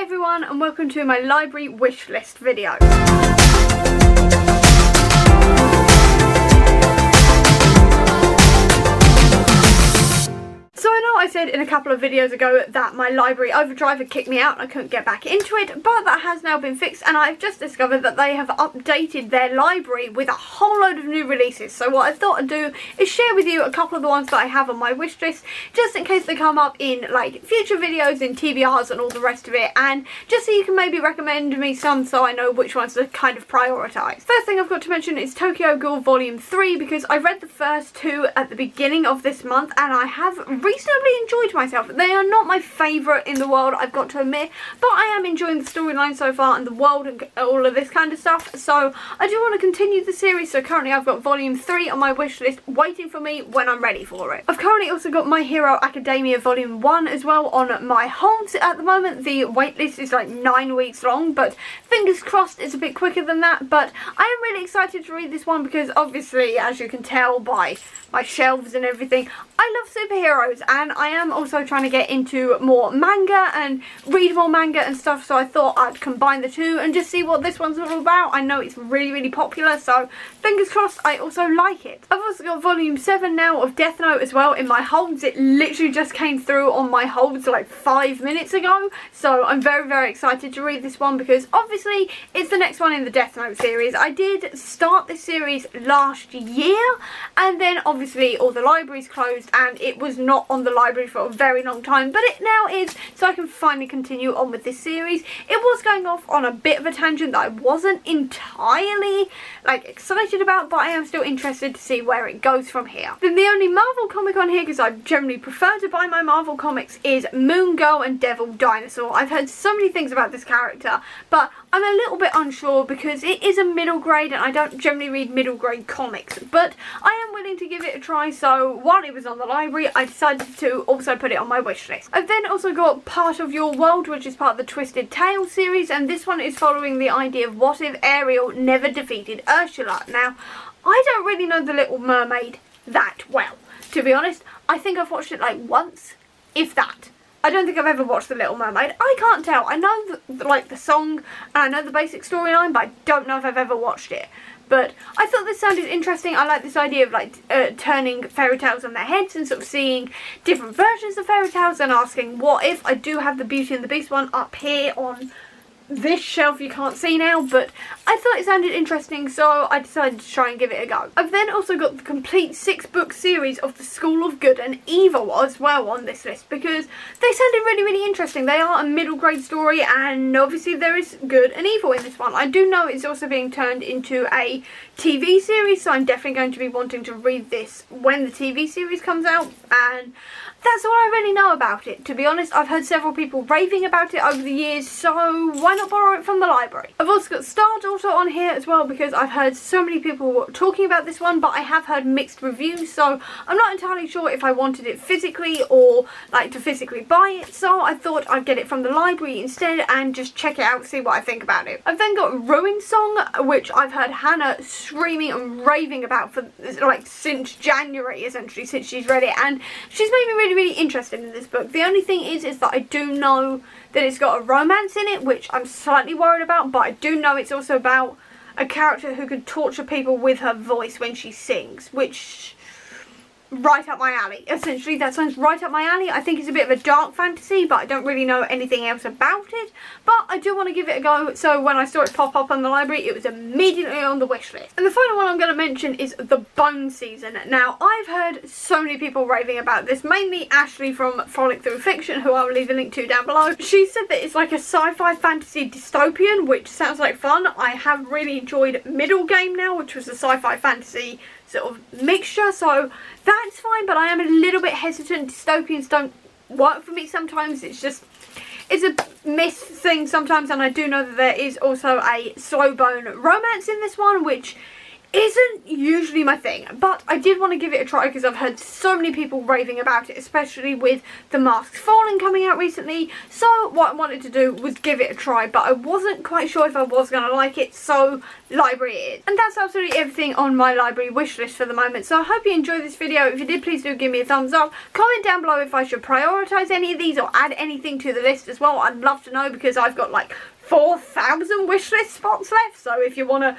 Hey everyone, and welcome to my library wishlist video. So I know I said in a couple of videos ago that my library overdrive had kicked me out and I couldn't get back into it, but that has now been fixed and I've just discovered that they have updated their library with a whole load of new releases. So what I thought I'd do is share with you a couple of the ones that I have on my wish list, just in case they come up in like future videos, in TBRs and all the rest of it, and just so you can maybe recommend me some so I know which ones to kind of prioritise. First thing I've got to mention is Tokyo Ghoul Volume 3, because I read the first two at the beginning of this month and I have reasonably enjoyed myself. They are not my favourite in the world, I've got to admit, but I am enjoying the storyline so far and the world and all of this kind of stuff, so I do want to continue the series. So currently I've got Volume 3 on my wish list waiting for me when I'm ready for it. I've currently also got My Hero Academia Volume 1 as well on my holds at the moment. The waitlist is like 9 weeks long, but fingers crossed it's a bit quicker than that. But I am really excited to read this one because obviously, as you can tell by my shelves and everything, I love superheroes, and I am also trying to get into more manga and read more manga and stuff, so I thought I'd combine the two and just see what this one's all about. I know it's really popular, so fingers crossed I also like it. I've also got Volume 7 now of Death Note as well in my holds. It literally just came through on my holds like 5 minutes ago, so I'm very excited to read this one because obviously it's the next one in the Death Note series. I did start this series last year, and then obviously all the libraries closed and it was not on the library for a very long time, but it now is, so I can finally continue on with this series. It was going off on a bit of a tangent that I wasn't entirely like excited about, but I am still interested to see where it goes from here. Then the only Marvel comic on here, because I generally prefer to buy my Marvel comics, is Moon Girl and Devil Dinosaur. I've heard so many things about this character, but I'm a little bit unsure because it is a middle grade and I don't generally read middle grade comics, but I am willing to give it a try. So while it was on the library, I decided to also put it on my wish list. I've then also got Part of Your World, which is part of the Twisted Tales series, and this one is following the idea of what if Ariel never defeated Ursula. Now, I don't really know The Little Mermaid that well, to be honest. I think I've watched it like once, if that. I don't think I've ever watched The Little Mermaid. I can't tell. I know the song and I know the basic storyline, but I don't know if I've ever watched it. But I thought this sounded interesting. I like this idea of like turning fairy tales on their heads and sort of seeing different versions of fairy tales and asking what if. I do have the Beauty and the Beast one up here on this shelf you can't see now, but I thought it sounded interesting, so I decided to try and give it a go. I've then also got the complete 6-book series of The School of Good and Evil as well on this list because they sounded really interesting. They are a middle grade story and obviously there is good and evil in this one. I do know it's also being turned into a TV series, so I'm definitely going to be wanting to read this when the TV series comes out, and that's all I really know about it. To be honest, I've heard several people raving about it over the years, so why not borrow it from the library? I've also got Star Daughter on here as well because I've heard so many people talking about this one, but I have heard mixed reviews, so I'm not entirely sure if I wanted it physically or like to physically buy it, so I thought I'd get it from the library instead and just check it out, see what I think about it. I've then got Ruin Song, which I've heard Hannah screaming and raving about for like since January, essentially, since she's read it, and she's made me really interested in this book. The only thing is that I do know that it's got a romance in it, which I'm slightly worried about, but I do know it's also about a character who can torture people with her voice when she sings, which right up my alley. Essentially, that sounds right up my alley. I think it's a bit of a dark fantasy, but I don't really know anything else about it, but I do want to give it a go, so when I saw it pop up on the library, it was immediately on the wish list. And the final one I'm going to mention is The Bone Season. Now, I've heard so many people raving about this, mainly Ashley from Frolic Through Fiction, who I'll leave a link to down below. She said that it's like a sci-fi fantasy dystopian, which sounds like fun. I have really enjoyed Middle Game now, which was a sci-fi fantasy sort of mixture, so that's fine, but I am a little bit hesitant. Dystopians don't work for me sometimes. It's a miss thing sometimes, and I do know that there is also a slow bone romance in this one, which isn't usually my thing, but I did want to give it a try because I've heard so many people raving about it, especially with The Mask's Fallen coming out recently. So what I wanted to do was give it a try, but I wasn't quite sure if I was going to like it, so library it is. And that's absolutely everything on my library wish list for the moment. So I hope you enjoyed this video. If you did, please do give me a thumbs up. Comment down below if I should prioritise any of these or add anything to the list as well. I'd love to know because I've got like 4,000 wishlist spots left, so if you want to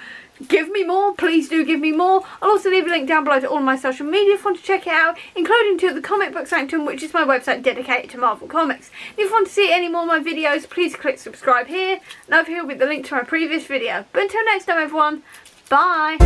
give me more, please do give me more. I'll also leave a link down below to all my social media if you want to check it out, including to the Comic Book Sanctum, which is my website dedicated to Marvel Comics. If you want to see any more of my videos, please click subscribe here, and over here will be the link to my previous video. But until next time everyone, bye!